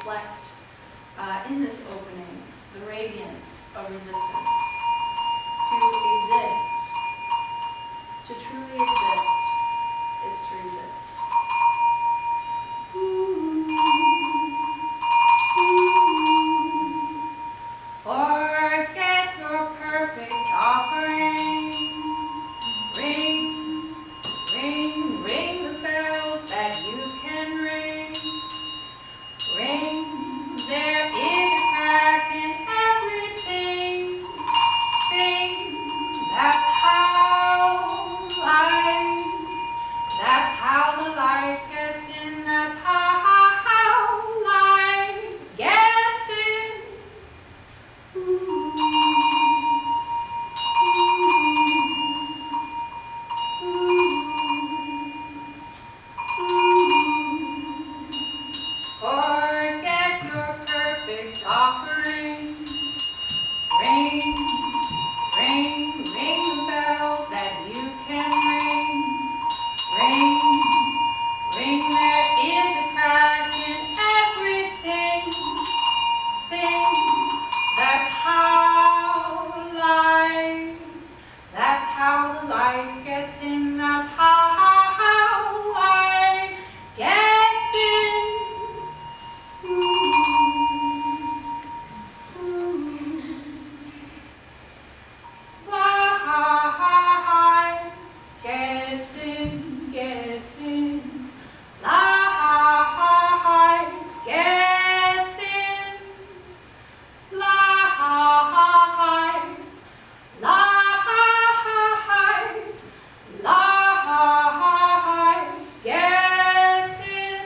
reflect in this opening the radiance of resistance. To exist, to truly exist, is to resist. Forget your perfect offering. Ring, ring, ring the bells that you can ring. Ring, there is a crack in everything. Ring, that's how the light gets in. That's how light gets in. Forget your perfect offering. Ring, ring, ring the bells that you can ring. Ring, ring, there is a crack in everything. That's how the light gets in. That's how light gets in. Light gets in, gets in. Light gets in. Light gets in.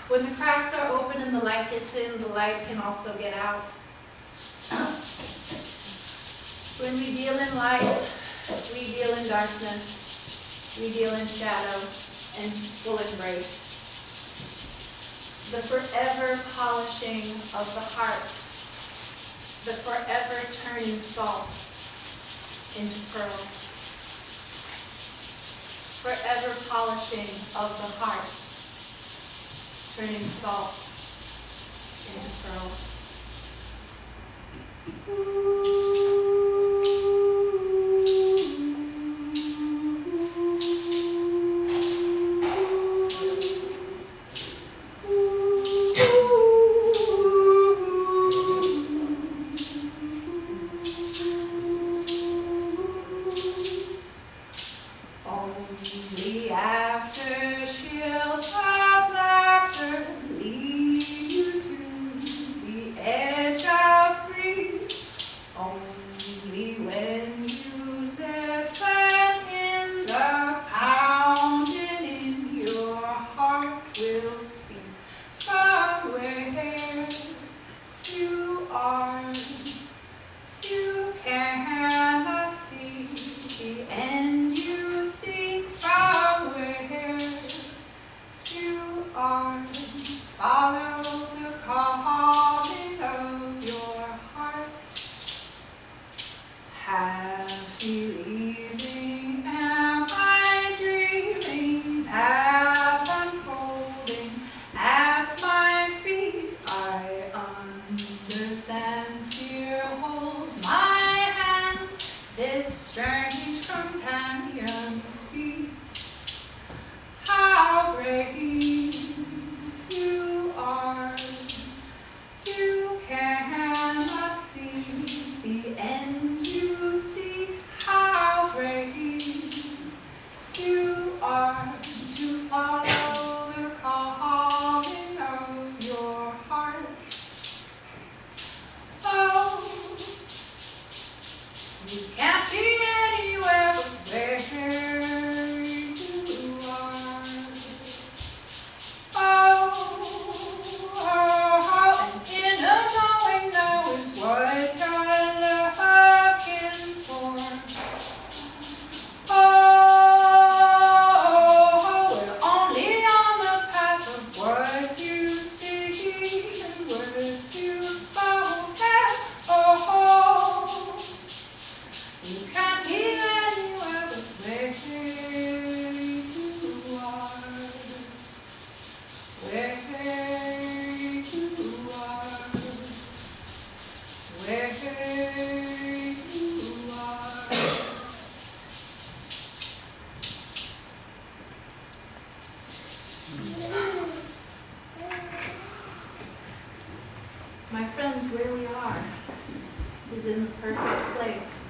When the cracks are open and the light gets in, the light can also get out. When we deal in light, we deal in darkness, we deal in shadow and full embrace. The forever polishing of the heart, the forever turning salt into pearl. Forever polishing of the heart, turning salt into pearl. Only after shields of laughter lead you to the edge of grief. Only when you listen in the pounding in your heart will speak from where you are. You cannot see the end you seek from where you are. Follow the calling of your heart. Half believing, am I dreaming? Half unfolding at my feet. I understand fear holds my hand. This strange companion speaks. How brave you are. You cannot see the end you see. How brave you are to follow the calling of your heart. Oh, you can't be anywhere but where you are. in the perfect place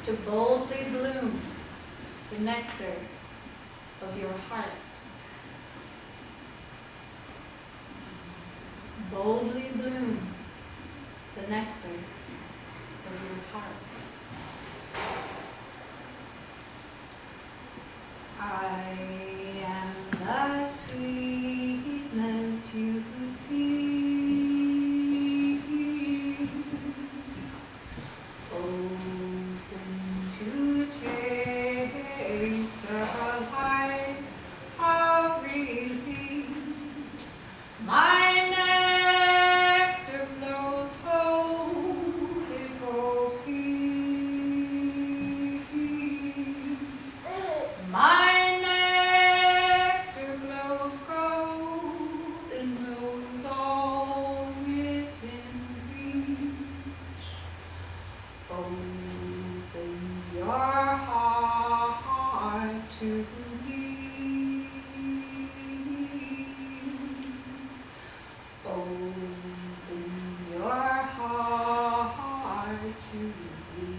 to boldly bloom the nectar of your heart. Boldly bloom the nectar of your heart. I am the sweetness you see, open to taste the light of release. My nectar flows wholly for peace. My nectar glows gold and knows all within reach. Open your heart to me. Open your heart to me.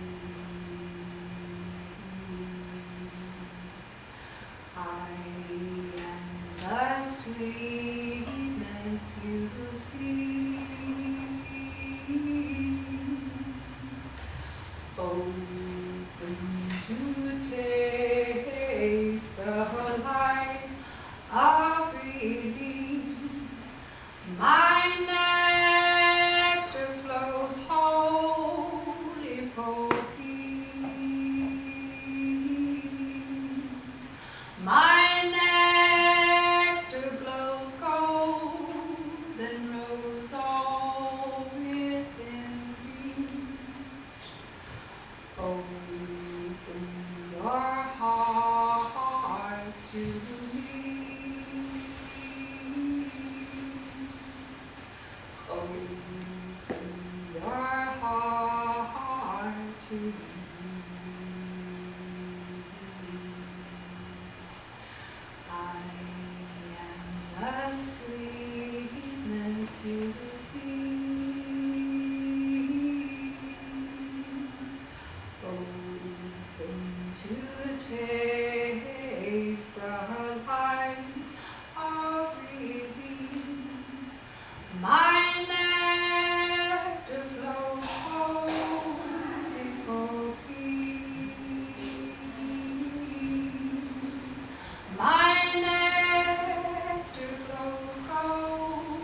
I am the sweetness you see. Open to taste the light of release. My nectar flows wholly for peace. My nectar glows gold and rose all within reach. Open your heart to me. Open your heart to me. I am the sweetness you see. Open to taste the light of release. My nectar flows wholly for peace. My nectar glows gold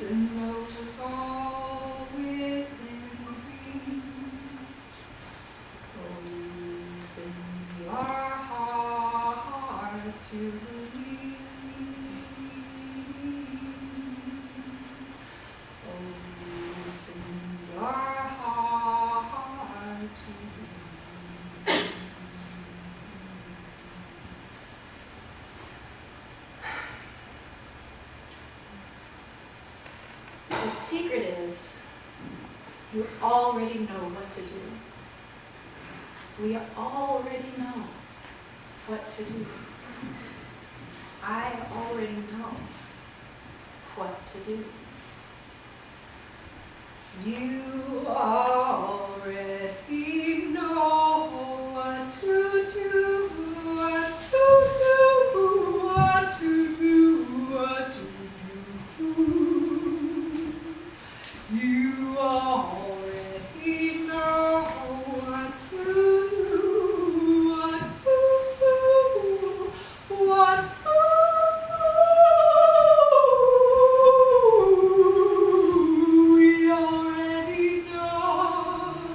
and knows all within reach. Open your heart to me. Open your heart to me. The secret is you already know what to do. We already know what to do. I already know what to do. You already know what to do, what to do, what to do, what to do. You already know what to do, what to do, what to do. We already know.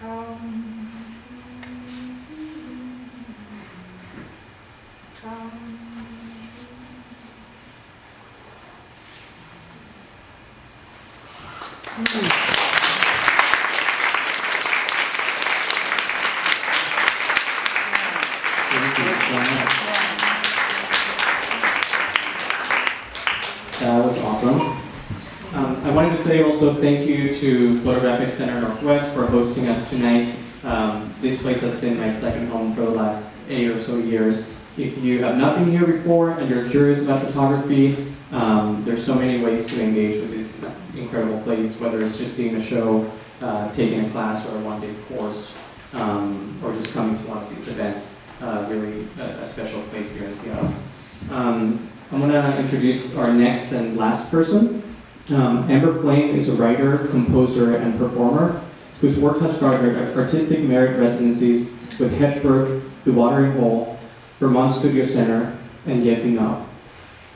That was awesome. I wanted to say also thank you to Photographic Center Northwest for hosting us tonight. This place has been my second home for the last 8 or so years. If you have not been here before and you're curious about photography, there's so many ways to engage with this incredible place, whether it's just seeing a show, taking a class or a one-day course, or just coming to one of these events. Really a special place here in Seattle. I'm going to introduce our next and last person. Amber Flame is a writer, composer, and performer whose work has garnered artistic merit residencies with Hedgeburg, The Watering Hole, Vermont Studio Center, and Yet Enough.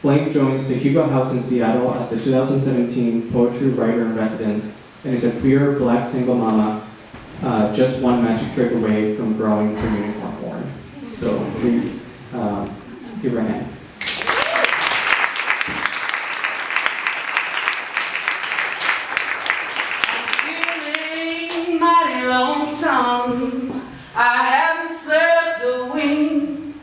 Flame joins the Hugo House in Seattle as the 2017 Poetry Writer in Residence and is a queer Black single mama, just one magic trick away from growing her unicorn horn. So please give her a hand. Mighty lonesome, I haven't slept a wink.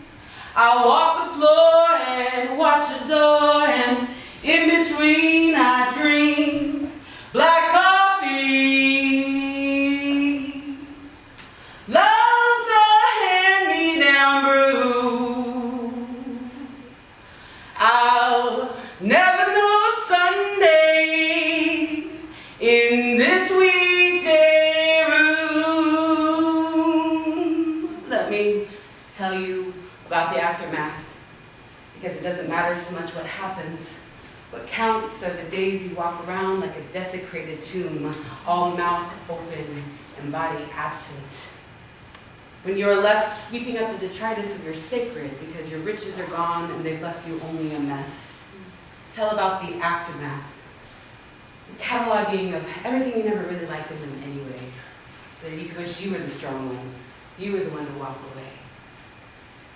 I walk the floor and watch the door, and in between I drink black coffee. Love's a hand-me-down brew. I'll never know a Sunday in this weekday room. Let me tell you about the aftermath, because it doesn't matter so much what happens. What counts are the days you walk around like a desecrated tomb, all mouth open and body absent. When you're left sweeping up the detritus of your sacred because your riches are gone and they've left you only a mess. Tell about the aftermath. Cataloging of everything you never really liked in them anyway, so that you could wish you were the strong one. You were the one to walk away.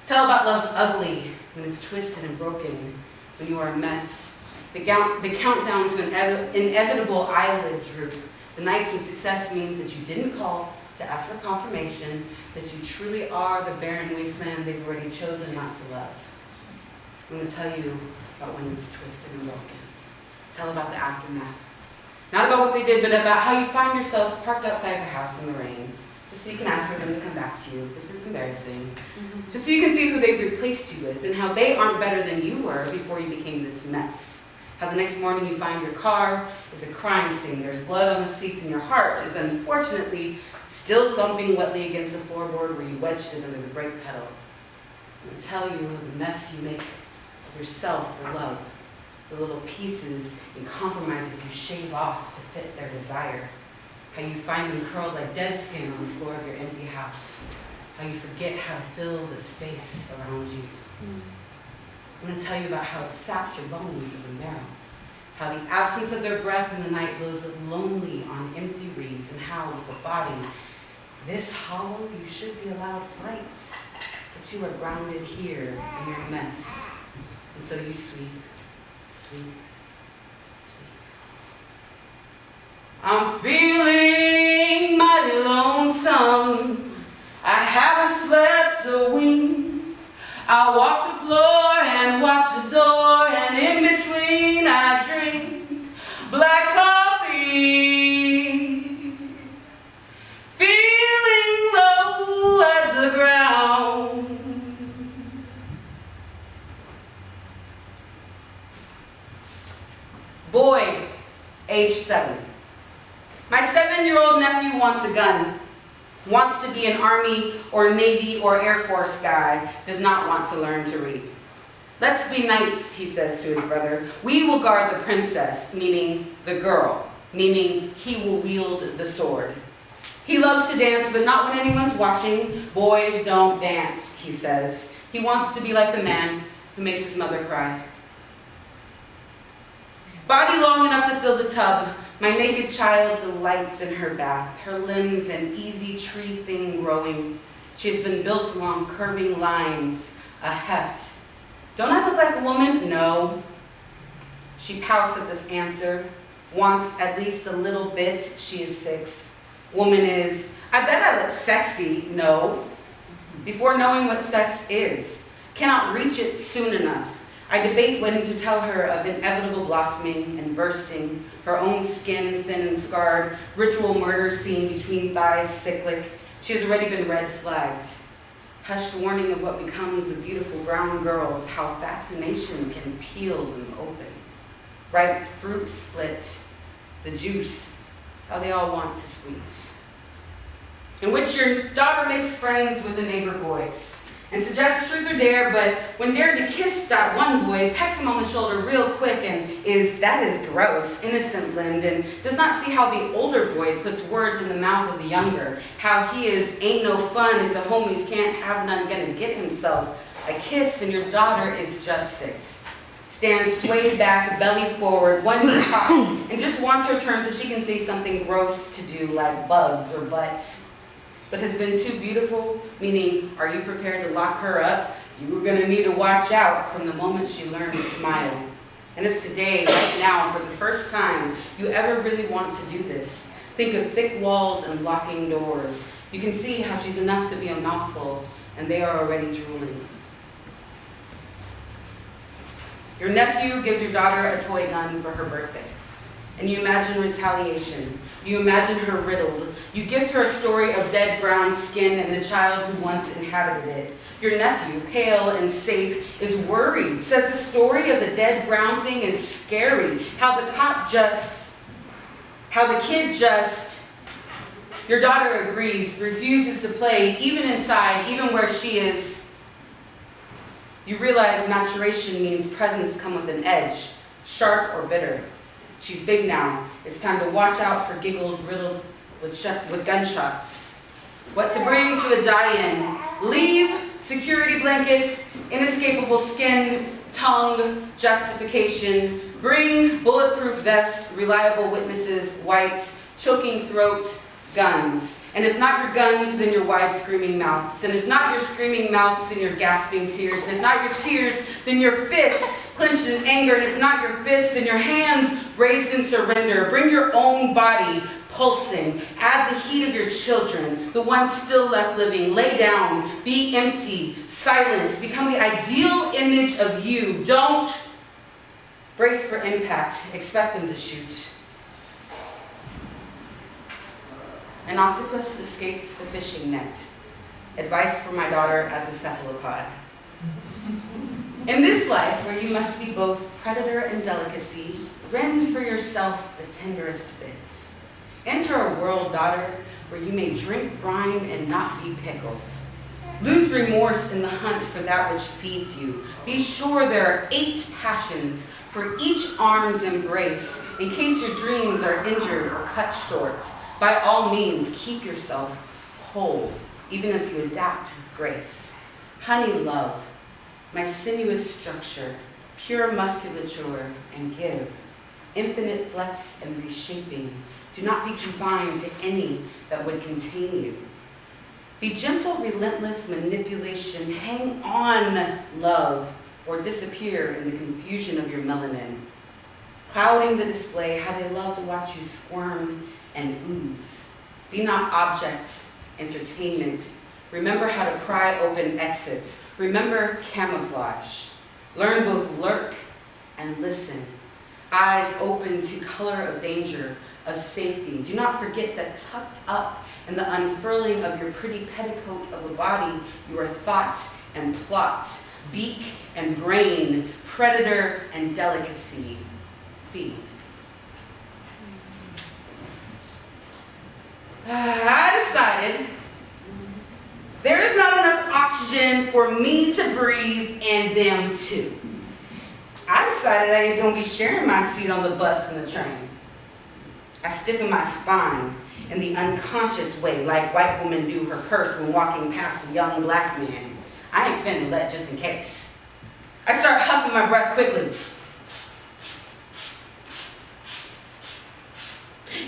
Tell about love's ugly when it's twisted and broken, when you are a mess. The countdown to an inevitable eyelid droop. The nights when success means that you didn't call to ask for confirmation that you truly are the barren wasteland they've already chosen not to love. I'm going to tell you about when it's twisted and broken. Tell about the aftermath. Not about what they did, but about how you find yourself parked outside their house in the rain, just so you can ask for them to come back to you. This is embarrassing. Just so you can see who they've replaced you with and how they aren't better than you were before you became this mess. How the next morning you find your car is a crime scene. There's blood on the seats and your heart is unfortunately still thumping wetly against the floorboard where you wedged it under the brake pedal. I'm going to tell you the mess you make of yourself for love. The little pieces and compromises you shave off to fit their desire. How you find them curled like dead skin on the floor of your empty house. How you forget how to fill the space around you. I'm going to tell you about how it saps your bones of the marrow. How the absence of their breath in the night blows lonely on empty reeds, and how with the body this hollow you should be allowed flight. But you are grounded here in your mess. And so you sweep. Sweet, sweet. I'm feeling mighty lonesome. I haven't slept a wink. I walk the floor and watch the door, and in between I drink black coffee. Feeling low as the ground. Boy, age 7. My 7-year-old nephew wants a gun, wants to be an Army or Navy or Air Force guy, does not want to learn to read. Let's be knights, he says to his brother. We will guard the princess, meaning the girl, meaning he will wield the sword. He loves to dance, but not when anyone's watching. Boys don't dance, he says. He wants to be like the man who makes his mother cry. Body long enough to fill the tub, my naked child delights in her bath, her limbs an easy tree thing growing. She has been built along curving lines, a heft. Don't I look like a woman? No. She pouts at this answer, wants at least a little bit. She is 6. Woman is, I bet I look sexy. No. Before knowing what sex is, cannot reach it soon enough. I debate when to tell her of inevitable blossoming and bursting, her own skin thin and scarred, ritual murder scene between thighs cyclic. She has already been red flagged. Hushed warning of what becomes of beautiful brown girls, how fascination can peel them open. Ripe fruit split, the juice, how they all want to squeeze. In which your daughter makes friends with the neighbor boys and suggests truth or dare, but when dared to kiss that one boy, pecks him on the shoulder real quick and that is gross, innocent limbed, and does not see how the older boy puts words in the mouth of the younger, how he is ain't no fun if the homies can't have none, gonna get himself a kiss, and your daughter is just 6. Stands swayed back, belly forward, one knee cocked, and just wants her turn so she can say something gross to do like bugs or butts. But has been too beautiful, meaning, are you prepared to lock her up? You were gonna need to watch out from the moment she learned to smile. And it's today, right now, for the first time, you ever really want to do this. Think of thick walls and locking doors. You can see how she's enough to be a mouthful, and they are already drooling. Your nephew gives your daughter a toy gun for her birthday, and you imagine retaliation. You imagine her riddled. You gift her a story of dead brown skin and the child who once inhabited it. Your nephew, pale and safe, is worried, says the story of the dead brown thing is scary. How the kid just, your daughter agrees, refuses to play, even inside, even where she is. You realize maturation means presents come with an edge, sharp or bitter. She's big now. It's time to watch out for giggles riddled with gunshots. What to bring to a die-in. Leave, security blanket, inescapable skin, tongue, justification. Bring bulletproof vest, reliable witnesses, white, choking throat, guns. And if not your guns, then your wide screaming mouths. And if not your screaming mouths, then your gasping tears. And if not your tears, then your fists clenched in anger. And if not your fists, then your hands raised in surrender. Bring your own body pulsing. Add the heat of your children, the ones still left living. Lay down, be empty, silence. Become the ideal image of you. Don't brace for impact. Expect them to shoot. An octopus escapes the fishing net. Advice for my daughter as a cephalopod. In this life, where you must be both predator and delicacy, rend for yourself the tenderest bits. Enter a world, daughter, where you may drink brine and not be pickled. Lose remorse in the hunt for that which feeds you. Be sure there are 8 passions for each arm's embrace, in case your dreams are injured or cut short. By all means, keep yourself whole, even as you adapt with grace. Honey love, my sinuous structure, pure musculature, and give. Infinite flex and reshaping. Do not be confined to any that would contain you. Be gentle, relentless manipulation. Hang on, love, or disappear in the confusion of your melanin. Clouding the display, how they love to watch you squirm and ooze. Be not object, entertainment. Remember how to pry open exits. Remember camouflage. Learn both lurk and listen. Eyes open to color of danger, of safety. Do not forget that tucked up in the unfurling of your pretty petticoat of a body, you are thoughts and plots, beak and brain, predator and delicacy. Feed. I decided there is not enough oxygen for me to breathe and them too. I decided I ain't gonna be sharing my seat on the bus and the train. I stiffen my spine in the unconscious way, like white women do her purse when walking past a young black man. I ain't finna let just in case. I start huffing my breath quickly.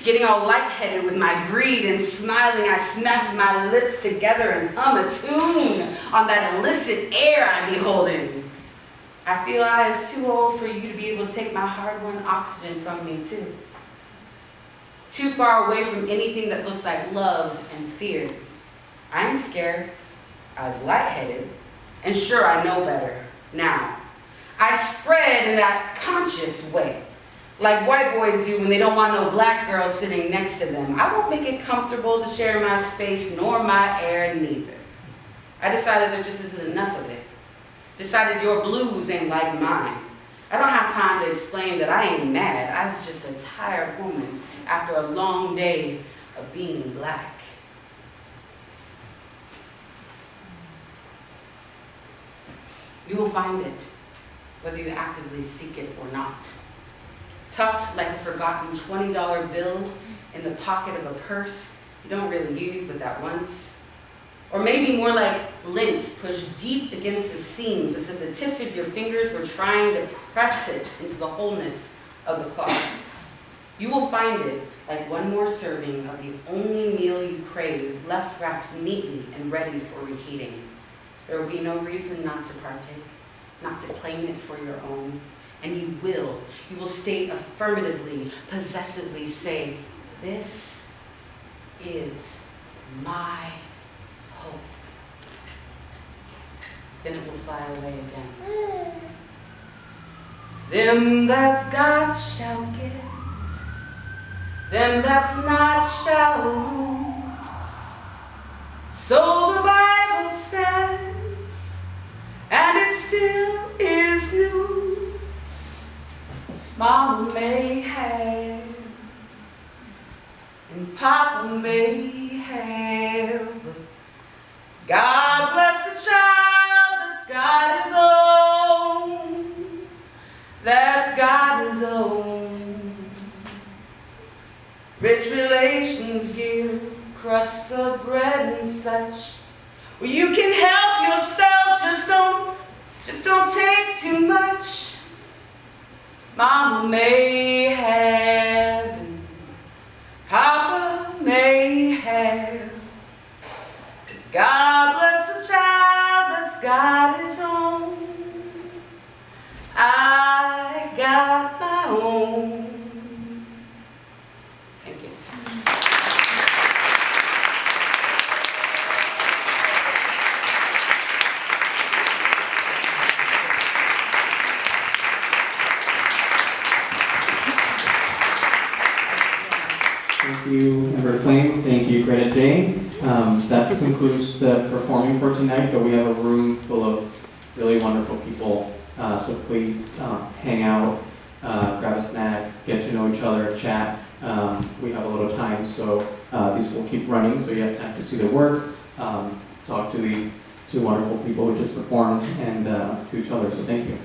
Getting all lightheaded with my greed and smiling, I smack my lips together and hum a tune on that illicit air I be holding. I feel I is too old for you to be able to take my hard-won oxygen from me too. Too far away from anything that looks like love and fear. I ain't scared. I was lightheaded. And sure, I know better now. I spread in that conscious way, like white boys do when they don't want no black girl sitting next to them. I won't make it comfortable to share my space nor my air neither. I decided there just isn't enough of it. Decided your blues ain't like mine. I don't have time to explain that I ain't mad. I was just a tired woman after a long day of being black. You will find it, whether you actively seek it or not. Tucked like a forgotten $20 bill in the pocket of a purse you don't really use but that once. Or maybe more like lint pushed deep against the seams as if the tips of your fingers were trying to press it into the wholeness of the cloth. You will find it like one more serving of the only meal you crave, left wrapped neatly and ready for reheating. There will be no reason not to partake, not to claim it for your own. And you will state affirmatively, possessively say, this is my hope. Then it will fly away again. Them that's got shall get, them that's not shall lose. So the Bible says, and it still is news. Mama may have, and Papa may have, but God bless the child that's got his own, that's got his own. Rich relations give crusts of bread and such. Well, you can help yourself, just don't take too much. Mama may have, and Papa may have. God bless the child that's got his own. I got my own. Thank you. Thank you, Member Flame. Thank you, Greta Jane. That concludes the performing for tonight, but we have a room full of really wonderful people. So please hang out, grab a snack, get to know each other, chat. We have a little time, so these will keep running, so you have time to see their work, talk to these two wonderful people who just performed, and to each other. So thank you.